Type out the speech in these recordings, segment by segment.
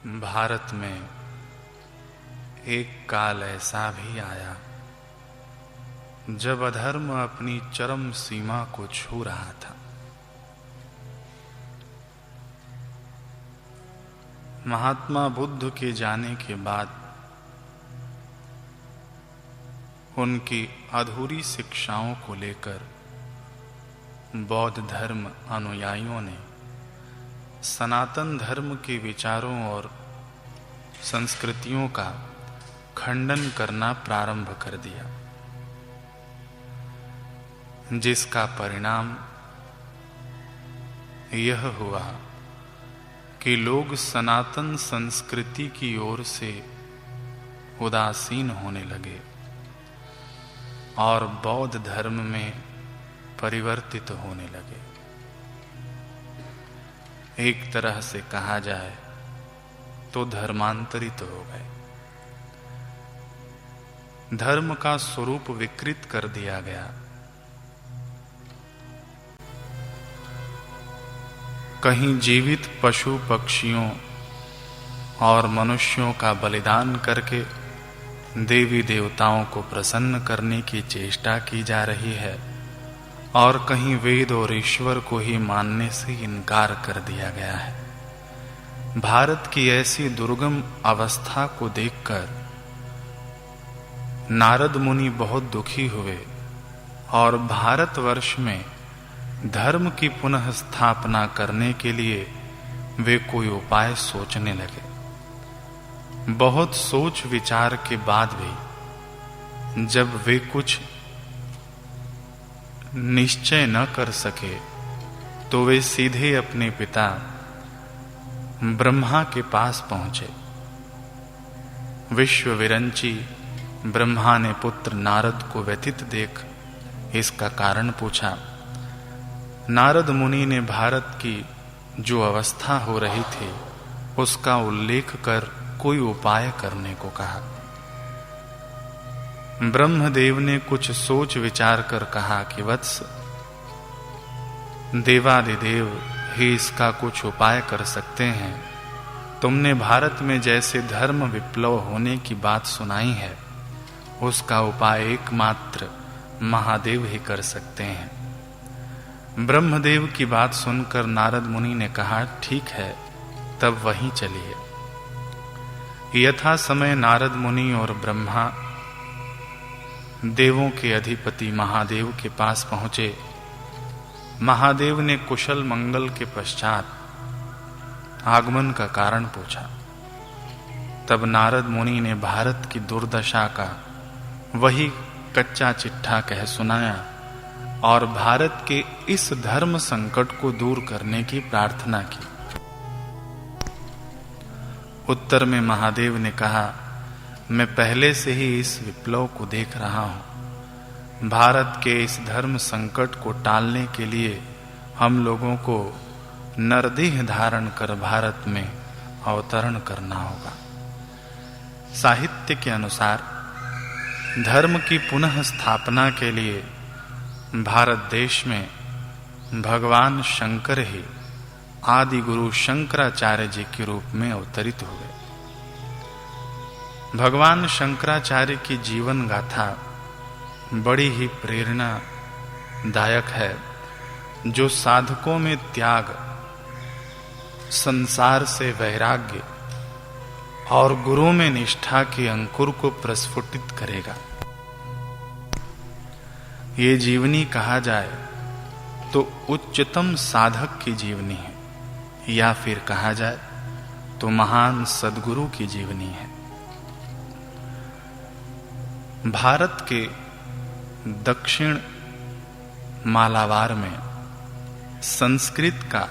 भारत में एक काल ऐसा भी आया जब अधर्म अपनी चरम सीमा को छू रहा था। महात्मा बुद्ध के जाने के बाद उनकी अधूरी शिक्षाओं को लेकर बौद्ध धर्म अनुयायियों ने सनातन धर्म के विचारों और संस्कृतियों का खंडन करना प्रारंभ कर दिया, जिसका परिणाम यह हुआ कि लोग सनातन संस्कृति की ओर से उदासीन होने लगे और बौद्ध धर्म में परिवर्तित होने लगे। एक तरह से कहा जाए तो धर्मांतरित हो गए। धर्म का स्वरूप विकृत कर दिया गया। कहीं जीवित पशु पक्षियों और मनुष्यों का बलिदान करके देवी देवताओं को प्रसन्न करने की चेष्टा की जा रही है और कहीं वेद और ईश्वर को ही मानने से इनकार कर दिया गया है। भारत की ऐसी दुर्गम अवस्था को देखकर नारद मुनि बहुत दुखी हुए और भारतवर्ष में धर्म की पुनः स्थापना करने के लिए वे कोई उपाय सोचने लगे। बहुत सोच विचार के बाद भी जब वे कुछ निश्चय न कर सके तो वे सीधे अपने पिता ब्रह्मा के पास पहुंचे। विश्व विरंची ब्रह्मा ने पुत्र नारद को व्यथित देख इसका कारण पूछा। नारद मुनि ने भारत की जो अवस्था हो रही थी उसका उल्लेख कर कोई उपाय करने को कहा। ब्रह्मदेव ने कुछ सोच विचार कर कहा कि वत्स, देवादिदेव ही इसका कुछ उपाय कर सकते हैं। तुमने भारत में जैसे धर्म विप्लव होने की बात सुनाई है उसका उपाय एकमात्र महादेव ही कर सकते हैं। ब्रह्मदेव की बात सुनकर नारद मुनि ने कहा, ठीक है, तब वहीं चलिए। यथा समय नारद मुनि और ब्रह्मा देवों के अधिपति महादेव के पास पहुंचे। महादेव ने कुशल मंगल के पश्चात आगमन का कारण पूछा। तब नारद मुनि ने भारत की दुर्दशा का वही कच्चा चिट्ठा कह सुनाया और भारत के इस धर्म संकट को दूर करने की प्रार्थना की। उत्तर में महादेव ने कहा, मैं पहले से ही इस विप्लव को देख रहा हूं। भारत के इस धर्म संकट को टालने के लिए हम लोगों को नरदेह धारण कर भारत में अवतरण करना होगा। साहित्य के अनुसार धर्म की पुनः स्थापना के लिए भारत देश में भगवान शंकर ही आदि गुरु शंकराचार्य जी के रूप में अवतरित हो गए। भगवान शंकराचार्य की जीवन गाथा बड़ी ही प्रेरणादायक है, जो साधकों में त्याग, संसार से वैराग्य और गुरु में निष्ठा के अंकुर को प्रस्फुटित करेगा। ये जीवनी कहा जाए तो उच्चतम साधक की जीवनी है, या फिर कहा जाए तो महान सद्गुरु की जीवनी है। भारत के दक्षिण मालाबार में संस्कृत का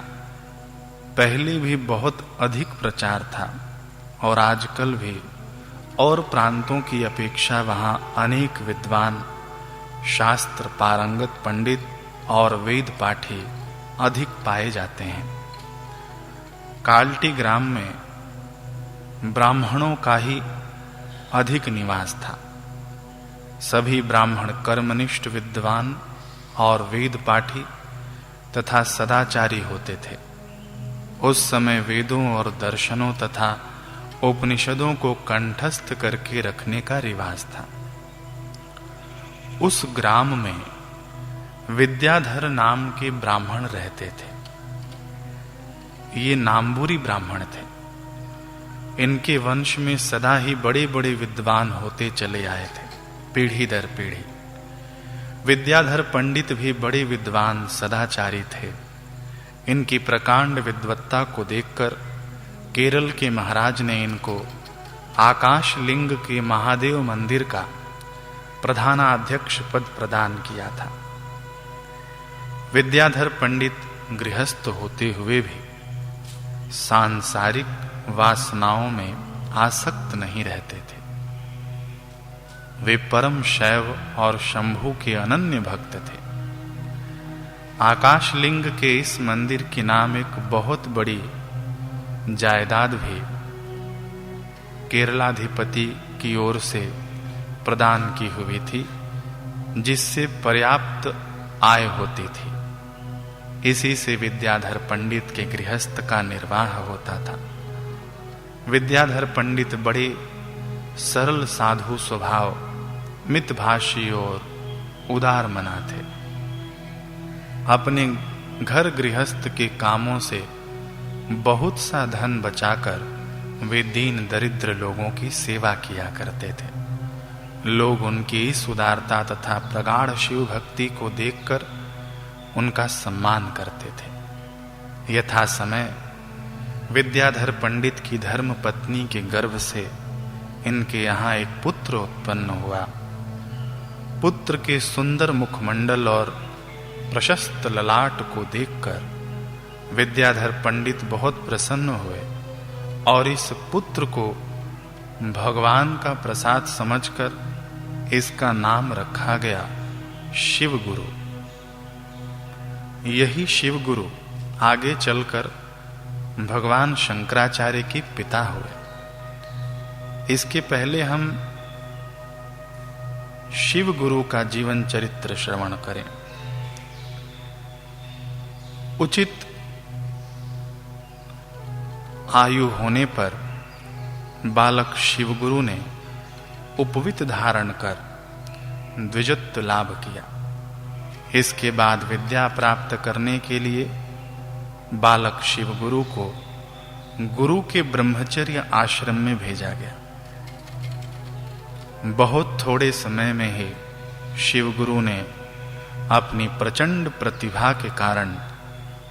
पहले भी बहुत अधिक प्रचार था और आजकल भी और प्रांतों की अपेक्षा वहां अनेक विद्वान, शास्त्र पारंगत पंडित और वेद पाठी अधिक पाए जाते हैं। काल्टी ग्राम में ब्राह्मणों का ही अधिक निवास था। सभी ब्राह्मण कर्मनिष्ठ विद्वान और वेद पाठी तथा सदाचारी होते थे। उस समय वेदों और दर्शनों तथा उपनिषदों को कंठस्थ करके रखने का रिवाज था। उस ग्राम में विद्याधर नाम के ब्राह्मण रहते थे। ये नामबुरी ब्राह्मण थे। इनके वंश में सदा ही बड़े बड़े विद्वान होते चले आए थे, पीढ़ी दर पीढ़ी। विद्याधर पंडित भी बड़े विद्वान सदाचारी थे। इनकी प्रकांड विद्वत्ता को देखकर केरल के महाराज ने इनको आकाश लिंग के महादेव मंदिर का प्रधानाध्यक्ष पद प्रदान किया था। विद्याधर पंडित गृहस्थ होते हुए भी सांसारिक वासनाओं में आसक्त नहीं रहते थे। वे परम शैव और शंभु के अनन्य भक्त थे। आकाश लिंग के इस मंदिर के नाम एक बहुत बड़ी जायदाद भी केरलाधिपति की ओर से प्रदान की हुई थी, जिससे पर्याप्त आय होती थी। इसी से विद्याधर पंडित के गृहस्थ का निर्वाह होता था। विद्याधर पंडित बड़े सरल साधु स्वभाव, मितभाषी और उदार मना थे। अपने घर गृहस्थ के कामों से बहुत सा धन बचाकर वे दीन दरिद्र लोगों की सेवा किया करते थे। लोग उनकी इस उदारता तथा प्रगाढ़ शिव भक्ति को देखकर उनका सम्मान करते थे। यथा समय विद्याधर पंडित की धर्म पत्नी के गर्भ से इनके यहाँ एक पुत्र उत्पन्न हुआ। पुत्र के सुंदर मुखमंडल और प्रशस्त ललाट को देखकर विद्याधर पंडित बहुत प्रसन्न हुए और इस पुत्र को भगवान का प्रसाद समझकर इसका नाम रखा गया शिव गुरु। यही शिव गुरु आगे चलकर भगवान शंकराचार्य के पिता हुए। इसके पहले हम शिव गुरु का जीवन चरित्र श्रवण करें। उचित आयु होने पर बालक शिवगुरु ने उपवीत धारण कर द्विजत्व लाभ किया। इसके बाद विद्या प्राप्त करने के लिए बालक शिवगुरु को गुरु के ब्रह्मचर्य आश्रम में भेजा गया। बहुत थोड़े समय में ही शिवगुरु ने अपनी प्रचंड प्रतिभा के कारण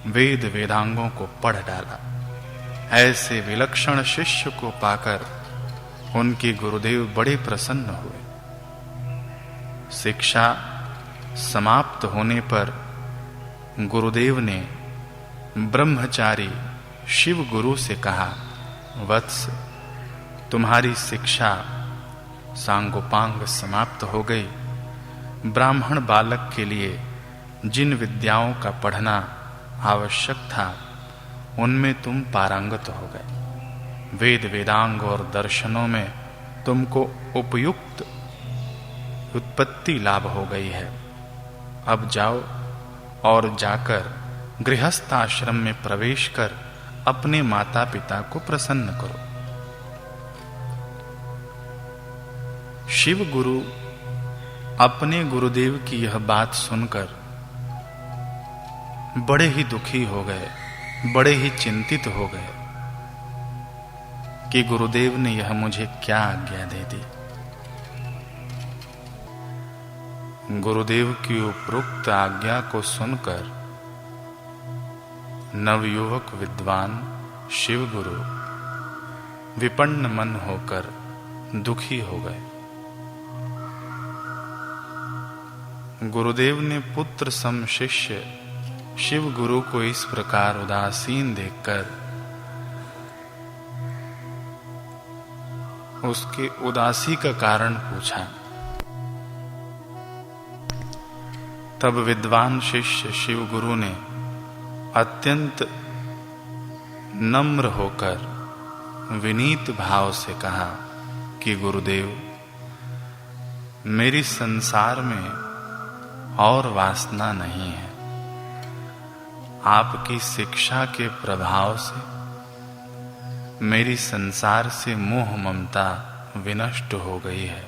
वेद वेदांगों को पढ़ डाला। ऐसे विलक्षण शिष्य को पाकर उनके गुरुदेव बड़े प्रसन्न हुए। शिक्षा समाप्त होने पर गुरुदेव ने ब्रह्मचारी शिव गुरु से कहा, वत्स, तुम्हारी शिक्षा सांगोपांग समाप्त हो गई। ब्राह्मण बालक के लिए जिन विद्याओं का पढ़ना आवश्यक था उनमें तुम पारंगत हो गए। वेद वेदांग और दर्शनों में तुमको उपयुक्त उत्पत्ति लाभ हो गई है। अब जाओ और जाकर गृहस्थ आश्रम में प्रवेश कर अपने माता पिता को प्रसन्न करो। शिव गुरु अपने गुरुदेव की यह बात सुनकर बड़े ही दुखी हो गए, बड़े ही चिंतित हो गए कि गुरुदेव ने यह मुझे क्या आज्ञा दे दी। गुरुदेव की उपरोक्त आज्ञा को सुनकर नवयुवक विद्वान शिवगुरु विपन्न मन होकर दुखी हो गए। गुरुदेव ने पुत्र सम शिष्य शिव गुरु को इस प्रकार उदासीन देखकर उसके उदासी का कारण पूछा। तब विद्वान शिष्य शिव गुरु ने अत्यंत नम्र होकर विनीत भाव से कहा कि गुरुदेव, मेरी संसार में और वासना नहीं है। आपकी शिक्षा के प्रभाव से मेरी संसार से मोह ममता विनष्ट हो गई है।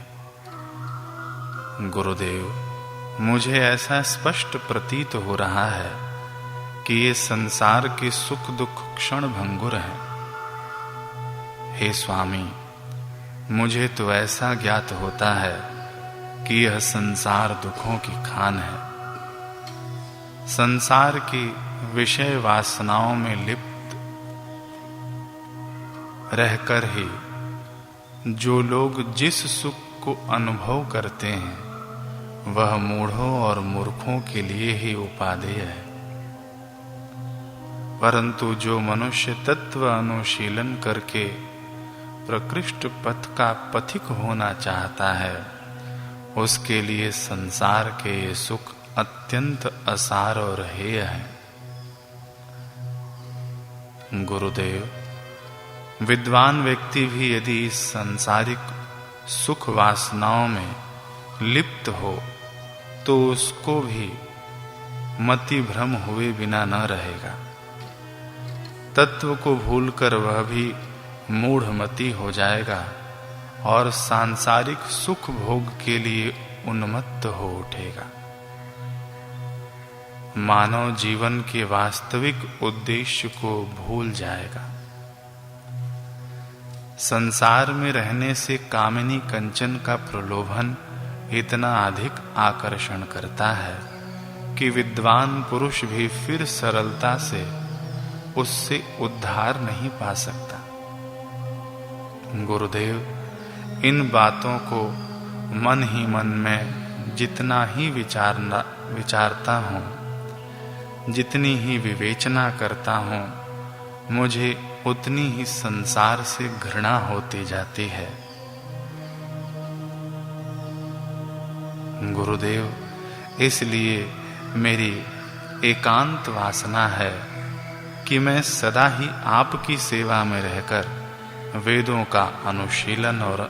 गुरुदेव, मुझे ऐसा स्पष्ट प्रतीत हो रहा है कि ये संसार के सुख दुख क्षण भंगुर हैं। हे स्वामी, मुझे तो ऐसा ज्ञात होता है कि यह संसार दुखों की खान है। संसार की विषय वासनाओं में लिप्त रहकर ही जो लोग जिस सुख को अनुभव करते हैं वह मूढ़ों और मूर्खों के लिए ही उपादेय है। परंतु जो मनुष्य तत्व अनुशीलन करके प्रकृष्ट पथ का पथिक होना चाहता है, उसके लिए संसार के ये सुख अत्यंत असार और हेय हैं। गुरुदेव, विद्वान व्यक्ति भी यदि इस सांसारिक सुख वासनाओं में लिप्त हो तो उसको भी मति भ्रम हुए बिना न रहेगा। तत्व को भूलकर वह भी मूढ़मति हो जाएगा और सांसारिक सुख भोग के लिए उन्मत्त हो उठेगा। मानव जीवन के वास्तविक उद्देश्य को भूल जाएगा। संसार में रहने से कामिनी कंचन का प्रलोभन इतना अधिक आकर्षण करता है कि विद्वान पुरुष भी फिर सरलता से उससे उद्धार नहीं पा सकता। गुरुदेव, इन बातों को मन ही मन में जितना ही विचारता हूँ, जितनी ही विवेचना करता हूँ, मुझे उतनी ही संसार से घृणा होती जाती है। गुरुदेव, इसलिए मेरी एकांत वासना है कि मैं सदा ही आपकी सेवा में रहकर वेदों का अनुशीलन और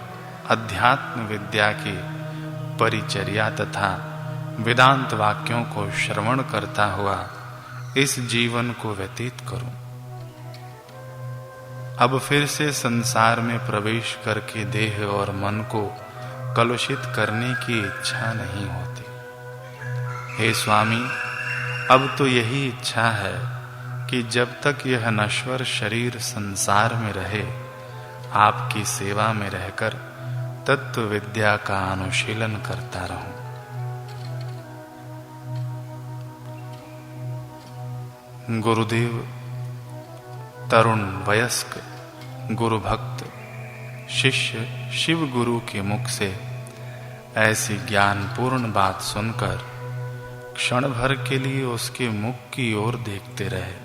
अध्यात्म विद्या की परिचर्या तथा वेदांत वाक्यों को श्रवण करता हुआ इस जीवन को व्यतीत करूं। अब फिर से संसार में प्रवेश करके देह और मन को कलुषित करने की इच्छा नहीं होती। हे स्वामी, अब तो यही इच्छा है कि जब तक यह नश्वर शरीर संसार में रहे, आपकी सेवा में रहकर तत्व विद्या का अनुशीलन करता रहूं। गुरुदेव, तरुण वयस्क गुरु भक्त शिष्य शिव गुरु के मुख से ऐसी ज्ञानपूर्ण बात सुनकर क्षण भर के लिए उसके मुख की ओर देखते रहे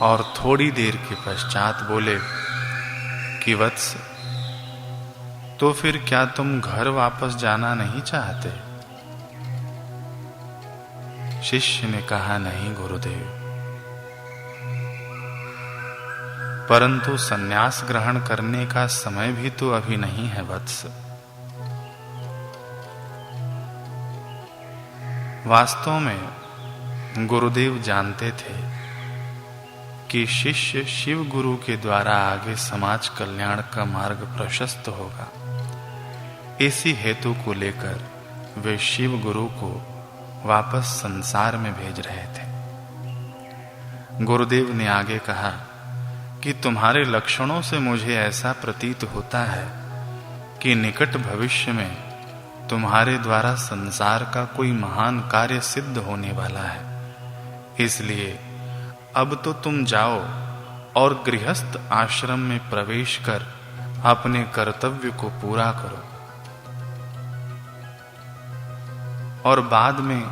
और थोड़ी देर के पश्चात बोले कि वत्स, तो फिर क्या तुम घर वापस जाना नहीं चाहते? शिष्य ने कहा, नहीं गुरुदेव, परंतु संन्यास ग्रहण करने का समय भी तो अभी नहीं है वत्स। वास्तव में गुरुदेव जानते थे कि शिष्य शिव गुरु के द्वारा आगे समाज कल्याण का मार्ग प्रशस्त होगा। इसी हेतु को लेकर वे शिव गुरु को वापस संसार में भेज रहे थे। गुरुदेव ने आगे कहा कि तुम्हारे लक्षणों से मुझे ऐसा प्रतीत होता है कि निकट भविष्य में तुम्हारे द्वारा संसार का कोई महान कार्य सिद्ध होने वाला है। इसलिए अब तो तुम जाओ और गृहस्थ आश्रम में प्रवेश कर अपने कर्तव्य को पूरा करो, और बाद में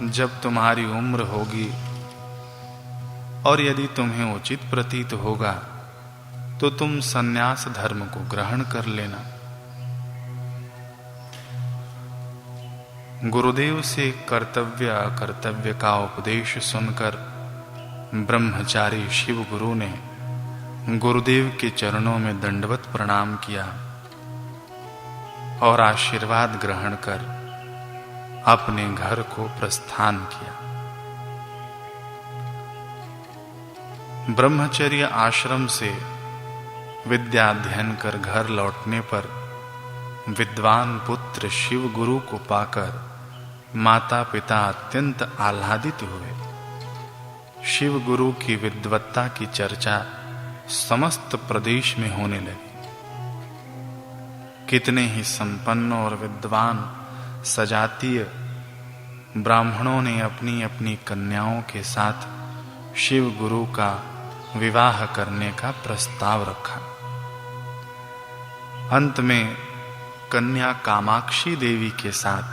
जब तुम्हारी उम्र होगी और यदि तुम्हें उचित प्रतीत होगा तो तुम संन्यास धर्म को ग्रहण कर लेना। गुरुदेव से कर्तव्य अकर्तव्य का उपदेश सुनकर ब्रह्मचारी शिव गुरु ने गुरुदेव के चरणों में दंडवत प्रणाम किया और आशीर्वाद ग्रहण कर अपने घर को प्रस्थान किया। ब्रह्मचर्य आश्रम से विद्या अध्ययन कर घर लौटने पर विद्वान पुत्र शिव गुरु को पाकर माता पिता अत्यंत आह्लादित हुए। शिव गुरु की विद्वत्ता की चर्चा समस्त प्रदेश में होने लगी। कितने ही संपन्न और विद्वान सजातीय ब्राह्मणों ने अपनी अपनी कन्याओं के साथ शिव गुरु का विवाह करने का प्रस्ताव रखा। अंत में कन्या कामाक्षी देवी के साथ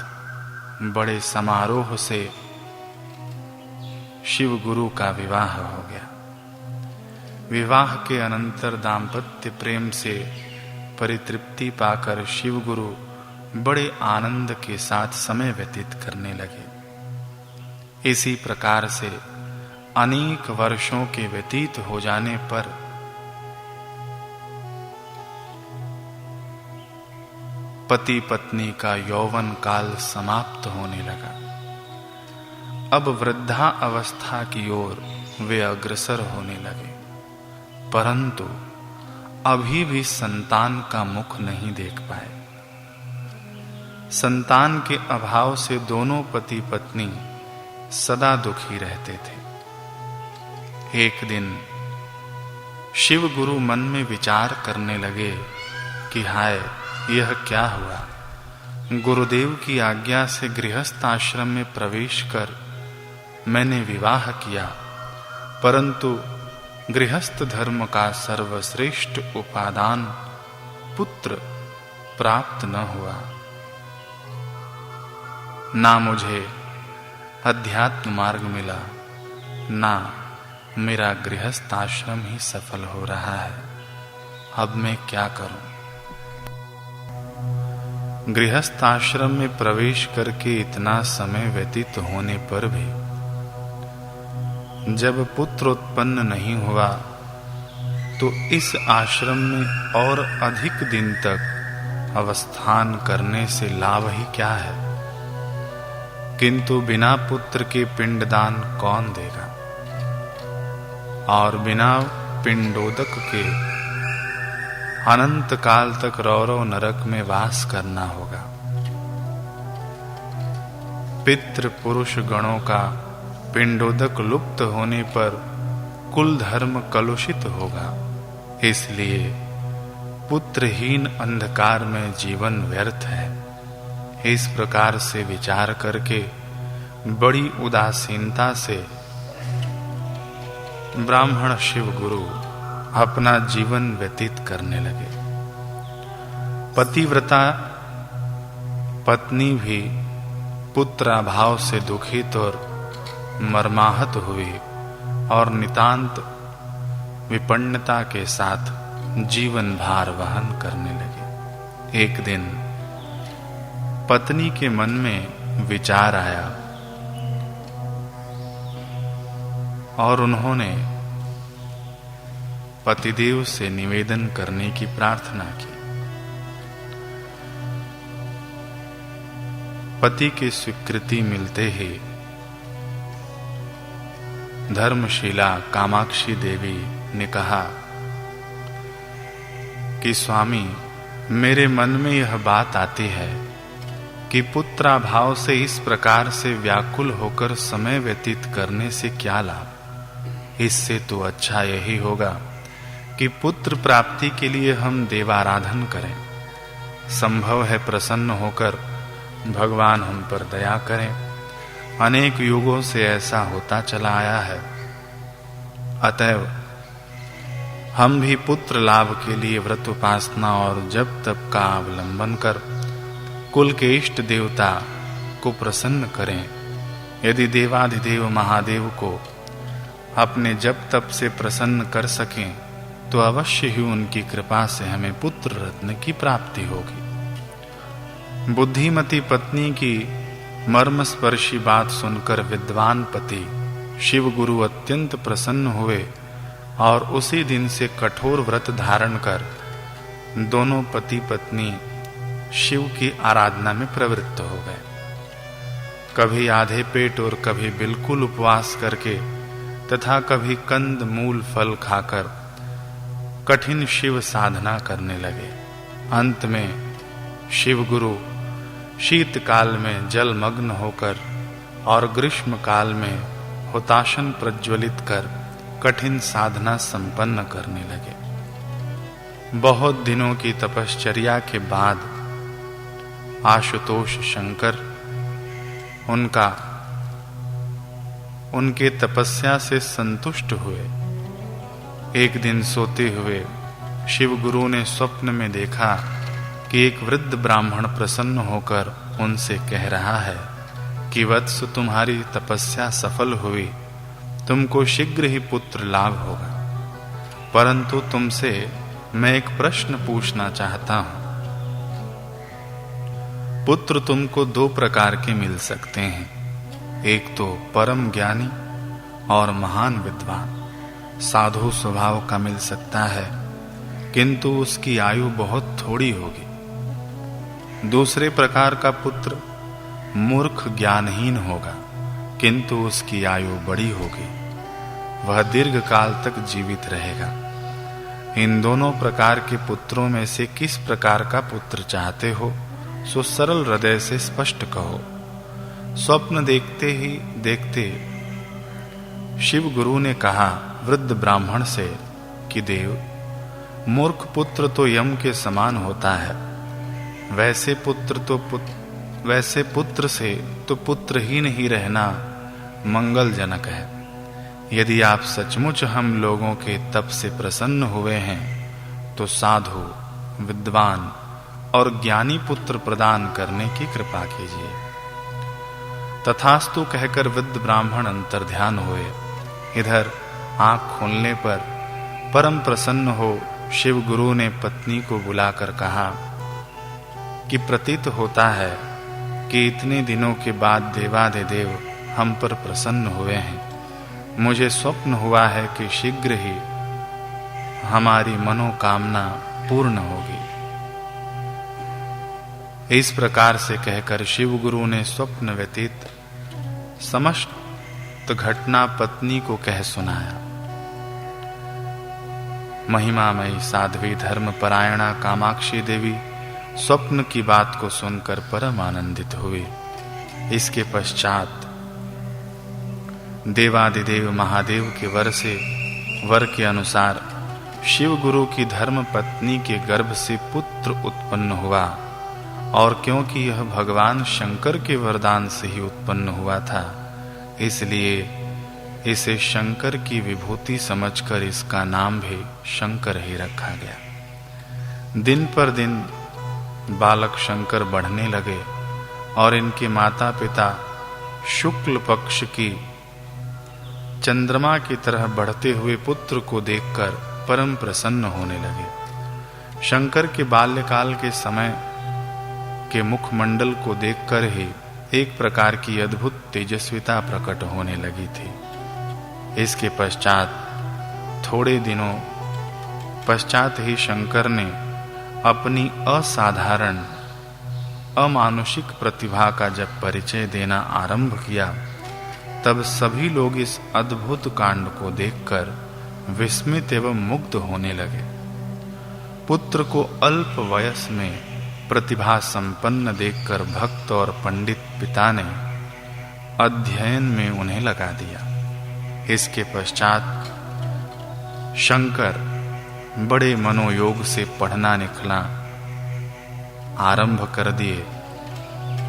बड़े समारोह से शिव गुरु का विवाह हो गया। विवाह के अनंतर दाम्पत्य प्रेम से परितृप्ति पाकर शिव गुरु बड़े आनंद के साथ समय व्यतीत करने लगे। इसी प्रकार से अनेक वर्षों के व्यतीत हो जाने पर पति पत्नी का यौवन काल समाप्त होने लगा। अब वृद्धा अवस्था की ओर वे अग्रसर होने लगे, परंतु अभी भी संतान का मुख नहीं देख पाए। संतान के अभाव से दोनों पति पत्नी सदा दुखी रहते थे। एक दिन शिव गुरु मन में विचार करने लगे कि हाय, यह क्या हुआ। गुरुदेव की आज्ञा से गृहस्थ आश्रम में प्रवेश कर मैंने विवाह किया, परंतु गृहस्थ धर्म का सर्वश्रेष्ठ उपादान पुत्र प्राप्त न हुआ। ना मुझे अध्यात्म मार्ग मिला, ना मेरा गृहस्थ आश्रम ही सफल हो रहा है। अब मैं क्या करूं? गृहस्थ आश्रम में प्रवेश करके इतना समय व्यतीत होने पर भी जब पुत्र उत्पन्न नहीं हुआ तो इस आश्रम में और अधिक दिन तक अवस्थान करने से लाभ ही क्या है। किंतु बिना पुत्र के पिंडदान कौन देगा, और बिना पिंडोदक के अनंत काल तक रौरव नरक में वास करना होगा। पितृ पुरुष गणों का पिंडोदक लुप्त होने पर कुल धर्म कलुषित होगा। इसलिए पुत्रहीन अंधकार में जीवन व्यर्थ है। इस प्रकार से विचार करके बड़ी उदासीनता से ब्राह्मण शिव गुरु अपना जीवन व्यतीत करने लगे। पतिव्रता पत्नी भी पुत्राभाव से दुखित और मर्माहत हुई और नितांत विपन्नता के साथ जीवन भार वहन करने लगे। एक दिन पत्नी के मन में विचार आया और उन्होंने पतिदेव से निवेदन करने की प्रार्थना की। पति की स्वीकृति मिलते ही धर्मशिला कामाक्षी देवी ने कहा कि स्वामी, मेरे मन में यह बात आती है कि पुत्राभाव से इस प्रकार से व्याकुल होकर समय व्यतीत करने से क्या लाभ। इससे तो अच्छा यही होगा कि पुत्र प्राप्ति के लिए हम देवाराधन करें। संभव है प्रसन्न होकर भगवान हम पर दया करें। अनेक युगों से ऐसा होता चला आया है। अतएव हम भी पुत्र लाभ के लिए व्रत उपासना और जप तप का अवलंबन कर कुल के इष्ट देवता को प्रसन्न करें। यदि देवाधिदेव महादेव को अपने जप तप से प्रसन्न कर सकें तो अवश्य ही उनकी कृपा से हमें पुत्र रत्न की प्राप्ति होगी। बुद्धिमती पत्नी की मर्मस्पर्शी बात सुनकर विद्वान पति शिव गुरु अत्यंत प्रसन्न हुए और उसी दिन से कठोर व्रत धारण कर दोनों पति पत्नी शिव की आराधना में प्रवृत्त हो गए। कभी आधे पेट और कभी बिल्कुल उपवास करके तथा कभी कंद मूल फल खाकर कठिन शिव साधना करने लगे। अंत में शिव गुरु शीतकाल में जलमग्न होकर और ग्रीष्म काल में हुताशन प्रज्वलित कर कठिन साधना संपन्न करने लगे। बहुत दिनों की तपश्चर्या के बाद आशुतोष शंकर उनके तपस्या से संतुष्ट हुए। एक दिन सोते हुए शिव गुरु ने स्वप्न में देखा कि एक वृद्ध ब्राह्मण प्रसन्न होकर उनसे कह रहा है कि वत्स, तुम्हारी तपस्या सफल हुई, तुमको शीघ्र ही पुत्र लाभ होगा, परंतु तुमसे मैं एक प्रश्न पूछना चाहता हूं। पुत्र तुमको दो प्रकार के मिल सकते हैं, एक तो परम ज्ञानी और महान विद्वान साधु स्वभाव का मिल सकता है, किंतु उसकी आयु बहुत थोड़ी होगी। दूसरे प्रकार का पुत्र मूर्ख ज्ञानहीन होगा, किंतु उसकी आयु बड़ी होगी, वह दीर्घ काल तक जीवित रहेगा। इन दोनों प्रकार के पुत्रों में से किस प्रकार का पुत्र चाहते हो, सो सरल हृदय से स्पष्ट कहो। स्वप्न देखते ही देखते शिव गुरु ने कहा वृद्ध ब्राह्मण से कि देव, मूर्ख पुत्र तो यम के समान होता है, वैसे पुत्र से तो पुत्रहीन ही रहना मंगलजनक है। यदि आप सचमुच हम लोगों के तप से प्रसन्न हुए हैं तो साधु, विद्वान और ज्ञानी पुत्र प्रदान करने की कृपा कीजिए। तथास्तु कहकर वृद्ध ब्राह्मण अंतर्ध्यान हुए। इधर आंख खोलने पर परम प्रसन्न हो शिव गुरु ने पत्नी को बुलाकर कहा कि प्रतीत होता है कि इतने दिनों के बाद देवाधिदेव हम पर प्रसन्न हुए हैं। मुझे स्वप्न हुआ है कि शीघ्र ही हमारी मनोकामना पूर्ण होगी। इस प्रकार से कहकर शिव गुरु ने स्वप्न व्यतीत समस्त घटना पत्नी को कह सुनाया। महिमामयी साध्वी धर्मपरायणा कामाक्षी देवी स्वप्न की बात को सुनकर परम आनंदित हुई। इसके पश्चात देवादिदेव महादेव के वर के अनुसार शिव गुरु की धर्म पत्नी के गर्भ से पुत्र उत्पन्न हुआ, और क्योंकि यह भगवान शंकर के वरदान से ही उत्पन्न हुआ था, इसलिए इसे शंकर की विभूति समझकर इसका नाम भी शंकर ही रखा गया। दिन पर दिन बालक शंकर बढ़ने लगे और इनके माता पिता शुक्ल पक्ष की चंद्रमा की तरह बढ़ते हुए पुत्र को देखकर परम प्रसन्न होने लगे। शंकर के बाल्यकाल के समय के मुखमंडल को देखकर ही एक प्रकार की अद्भुत तेजस्विता प्रकट होने लगी थी। इसके पश्चात थोड़े दिनों पश्चात ही शंकर ने अपनी असाधारण अमानुषिक प्रतिभा का जब परिचय देना आरंभ किया, तब सभी लोग इस अद्भुत कांड को देखकर विस्मित एवं मुग्ध होने लगे। पुत्र को अल्प वयस में प्रतिभा संपन्न देखकर भक्त और पंडित पिता ने अध्ययन में उन्हें लगा दिया। इसके पश्चात शंकर बड़े मनोयोग से पढ़ना लिखना आरंभ कर दिए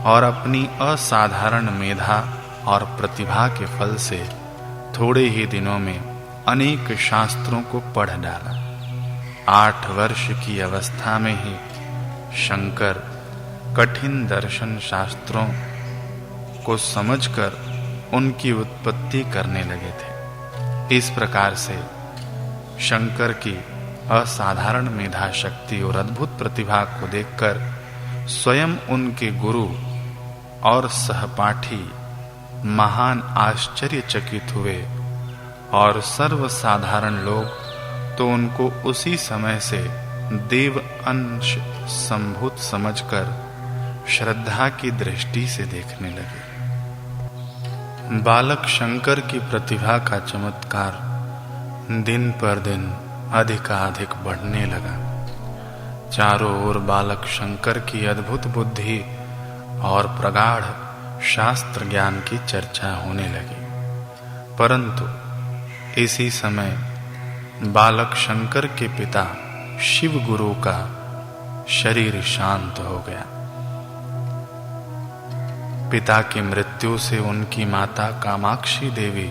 और अपनी असाधारण मेधा और प्रतिभा के फल से थोड़े ही दिनों में अनेक शास्त्रों को पढ़ डाला। 8 वर्ष की अवस्था में ही शंकर कठिन दर्शन शास्त्रों को समझकर उनकी उत्पत्ति करने लगे थे। इस प्रकार से शंकर की असाधारण मेधा शक्ति और अद्भुत प्रतिभा को देखकर स्वयं उनके गुरु और सहपाठी महान आश्चर्यचकित हुए, और सर्वसाधारण लोग तो उनको उसी समय से देव अंश संभूत समझकर श्रद्धा की दृष्टि से देखने लगे। बालक शंकर की प्रतिभा का चमत्कार दिन पर दिन अधिकाधिक बढ़ने लगा। चारों ओर बालक शंकर की अद्भुत बुद्धि और प्रगाढ़ शास्त्र ज्ञान की चर्चा होने लगी। परंतु इसी समय बालक शंकर के पिता शिव गुरु का शरीर शांत हो गया। पिता की मृत्यु से उनकी माता कामाक्षी देवी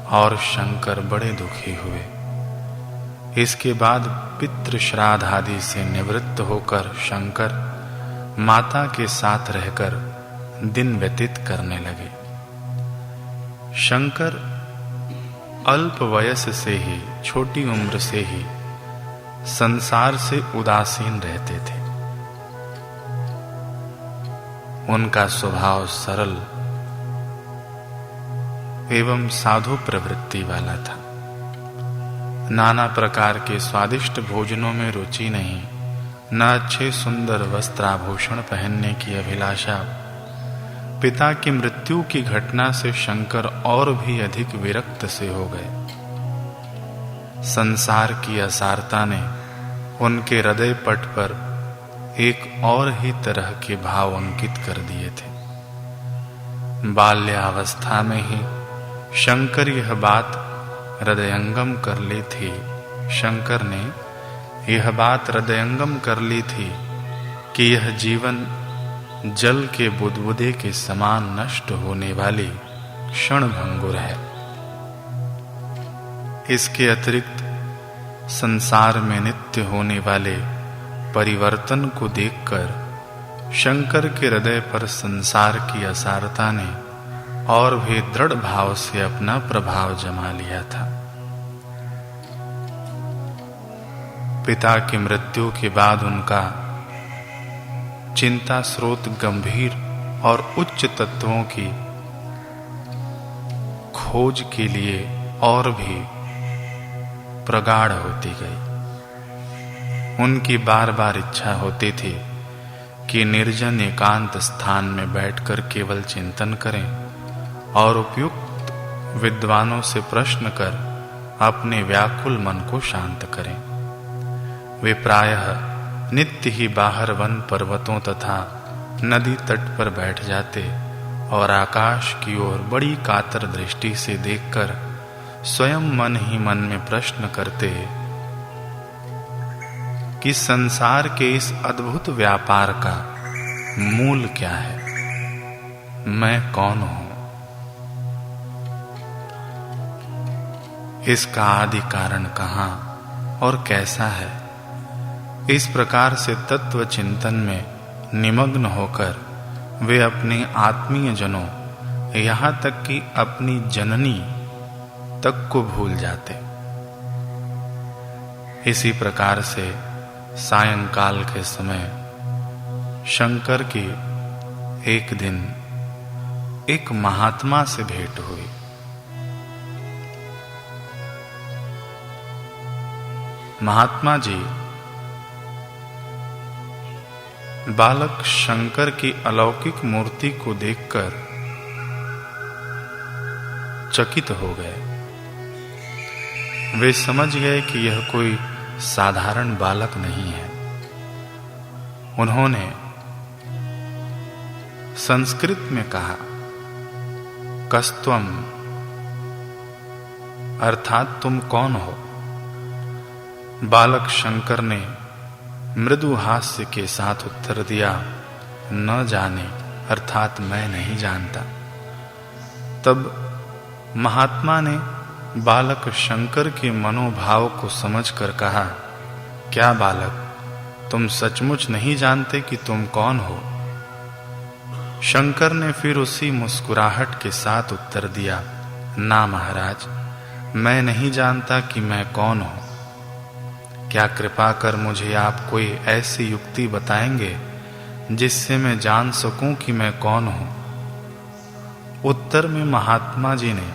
और शंकर बड़े दुखी हुए। इसके बाद पितृ श्राद्ध आदि से निवृत्त होकर शंकर माता के साथ रहकर दिन व्यतीत करने लगे। शंकर अल्प वयस से ही, छोटी उम्र से ही संसार से उदासीन रहते थे। उनका स्वभाव सरल एवं साधु प्रवृत्ति वाला था। नाना प्रकार के स्वादिष्ट भोजनों में रुचि नहीं, न अच्छे सुंदर वस्त्राभूषण पहनने की अभिलाषा। पिता की मृत्यु की घटना से शंकर और भी अधिक विरक्त से हो गए। संसार की असारता ने उनके हृदय पट पर एक और ही तरह के भाव अंकित कर दिए थे। बाल्यावस्था में ही शंकर यह बात हृदयंगम कर ली थी। शंकर ने यह बात हृदयंगम कर ली थी कि यह जीवन जल के बुदबुदे के समान नष्ट होने वाली क्षणभंगुर है। इसके अतिरिक्त संसार में नित्य होने वाले परिवर्तन को देखकर शंकर के हृदय पर संसार की असारता ने और भी दृढ़ भाव से अपना प्रभाव जमा लिया था। पिता की मृत्यु के बाद उनका चिंता स्रोत गंभीर और उच्च तत्वों की खोज के लिए और भी प्रगाढ़ होती गई। उनकी बार बार इच्छा होती थी कि निर्जन एकांत स्थान में बैठकर केवल चिंतन करें और उपयुक्त विद्वानों से प्रश्न कर अपने व्याकुल मन को शांत करें। वे प्रायः नित्य ही बाहर वन पर्वतों तथा नदी तट पर बैठ जाते और आकाश की ओर बड़ी कातर दृष्टि से देखकर स्वयं मन ही मन में प्रश्न करते कि संसार के इस अद्भुत व्यापार का मूल क्या है, मैं कौन हूं, इसका आदि कारण कहां और कैसा है। इस प्रकार से तत्व चिंतन में निमग्न होकर वे अपने आत्मीय जनों, यहां तक कि अपनी जननी तक को भूल जाते। इसी प्रकार से सायंकाल के समय शंकर की एक दिन एक महात्मा से भेंट हुई। महात्मा जी बालक शंकर की अलौकिक मूर्ति को देखकर चकित हो गए। वे समझ गए कि यह कोई साधारण बालक नहीं है। उन्होंने संस्कृत में कहा, कस्त्वम, अर्थात तुम कौन हो। बालक शंकर ने मृदु हास्य के साथ उत्तर दिया, न जाने, अर्थात मैं नहीं जानता। तब महात्मा ने बालक शंकर के मनोभाव को समझकर कहा, क्या बालक, तुम सचमुच नहीं जानते कि तुम कौन हो। शंकर ने फिर उसी मुस्कुराहट के साथ उत्तर दिया, ना महाराज, मैं नहीं जानता कि मैं कौन हूं। क्या कृपा कर मुझे आप कोई ऐसी युक्ति बताएंगे जिससे मैं जान सकूं कि मैं कौन हूं। उत्तर में महात्मा जी ने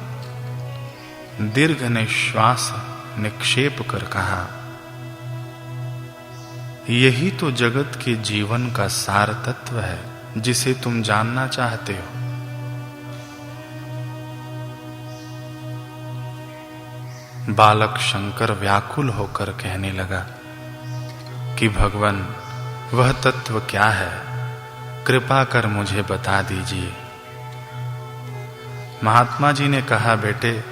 दीर्घ निश्वास निक्षेप कर कहा, यही तो जगत के जीवन का सार तत्व है जिसे तुम जानना चाहते हो। बालक शंकर व्याकुल होकर कहने लगा कि भगवान, वह तत्व क्या है? कृपा कर मुझे बता दीजिए। महात्मा जी ने कहा, बेटे,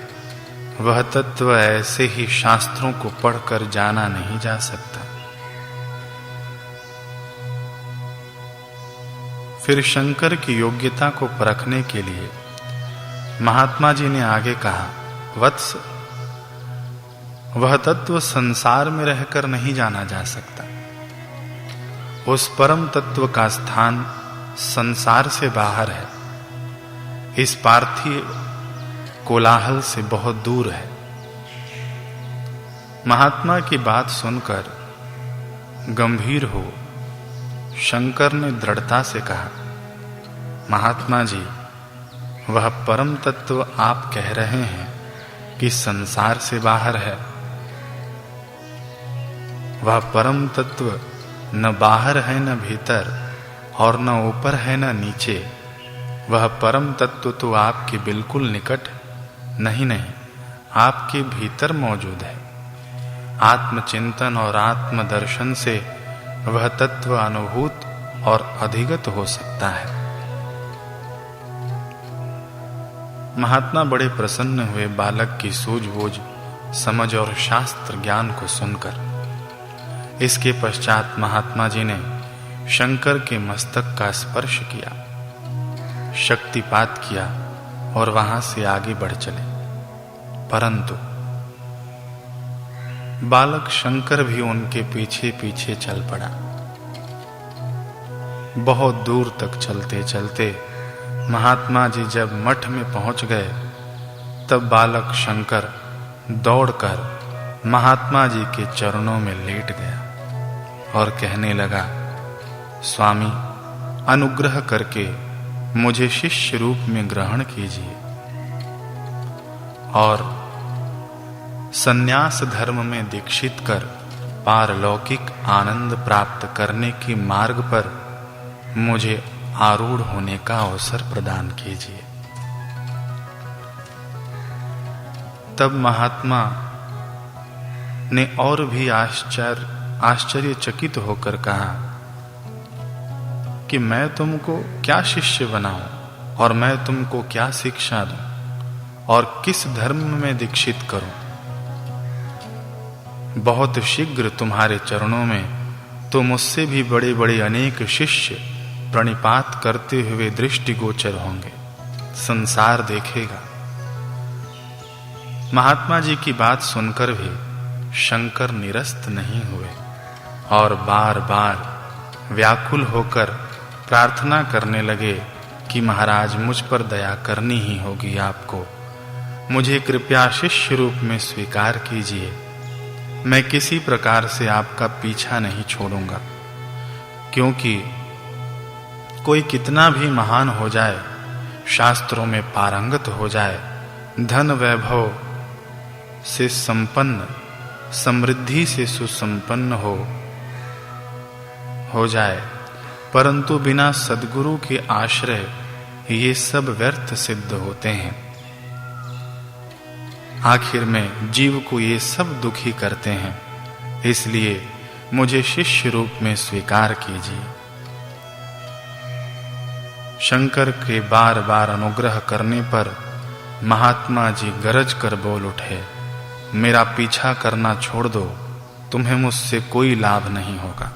वह तत्व ऐसे ही शास्त्रों को पढ़कर जाना नहीं जा सकता। फिर शंकर की योग्यता को परखने के लिए महात्मा जी ने आगे कहा, वत्स, वह तत्व संसार में रहकर नहीं जाना जा सकता। उस परम तत्व का स्थान संसार से बाहर है, इस पार्थिव कोलाहल से बहुत दूर है। महात्मा की बात सुनकर गंभीर हो शंकर ने दृढ़ता से कहा, महात्मा जी, वह परम तत्व आप कह रहे हैं कि संसार से बाहर है। वह परम तत्व न बाहर है न भीतर, और न ऊपर है न नीचे। वह परम तत्व तो आपके बिल्कुल निकट, नहीं, आपके भीतर मौजूद है। आत्मचिंतन और आत्मदर्शन से वह तत्व अनुभूत और अधिगत हो सकता है। महात्मा बड़े प्रसन्न हुए बालक की सूझबूझ, समझ और शास्त्र ज्ञान को सुनकर। इसके पश्चात महात्मा जी ने शंकर के मस्तक का स्पर्श किया, शक्तिपात किया और वहां से आगे बढ़ चले। परंतु बालक शंकर भी उनके पीछे पीछे चल पड़ा। बहुत दूर तक चलते चलते महात्मा जी जब मठ में पहुंच गए, तब बालक शंकर दौड़कर महात्मा जी के चरणों में लेट गया और कहने लगा, स्वामी, अनुग्रह करके मुझे शिष्य रूप में ग्रहण कीजिए और सन्यास धर्म में दीक्षित कर पारलौकिक आनंद प्राप्त करने की मार्ग पर मुझे आरूढ़ होने का अवसर प्रदान कीजिए। तब महात्मा ने और भी आश्चर्यचकित होकर कहा कि मैं तुमको क्या शिष्य बनाऊं और मैं तुमको क्या शिक्षा दूं और किस धर्म में दीक्षित करूं। बहुत शीघ्र तुम्हारे चरणों में तो मुझसे भी बड़े बड़े अनेक शिष्य प्रणिपात करते हुए दृष्टिगोचर होंगे, संसार देखेगा। महात्मा जी की बात सुनकर भी शंकर निरस्त नहीं हुए और बार बार व्याकुल होकर प्रार्थना करने लगे कि महाराज, मुझ पर दया करनी ही होगी आपको। मुझे कृपया शिष्य रूप में स्वीकार कीजिए। मैं किसी प्रकार से आपका पीछा नहीं छोड़ूंगा, क्योंकि कोई कितना भी महान हो जाए, शास्त्रों में पारंगत हो जाए, धन वैभव से संपन्न, समृद्धि से सुसंपन्न हो जाए, परंतु बिना सद्गुरु के आश्रय ये सब व्यर्थ सिद्ध होते हैं। आखिर में जीव को ये सब दुखी करते हैं। इसलिए मुझे शिष्य रूप में स्वीकार कीजिए। शंकर के बार बार अनुग्रह करने पर महात्मा जी गरज कर बोल उठे, मेरा पीछा करना छोड़ दो, तुम्हें मुझसे कोई लाभ नहीं होगा।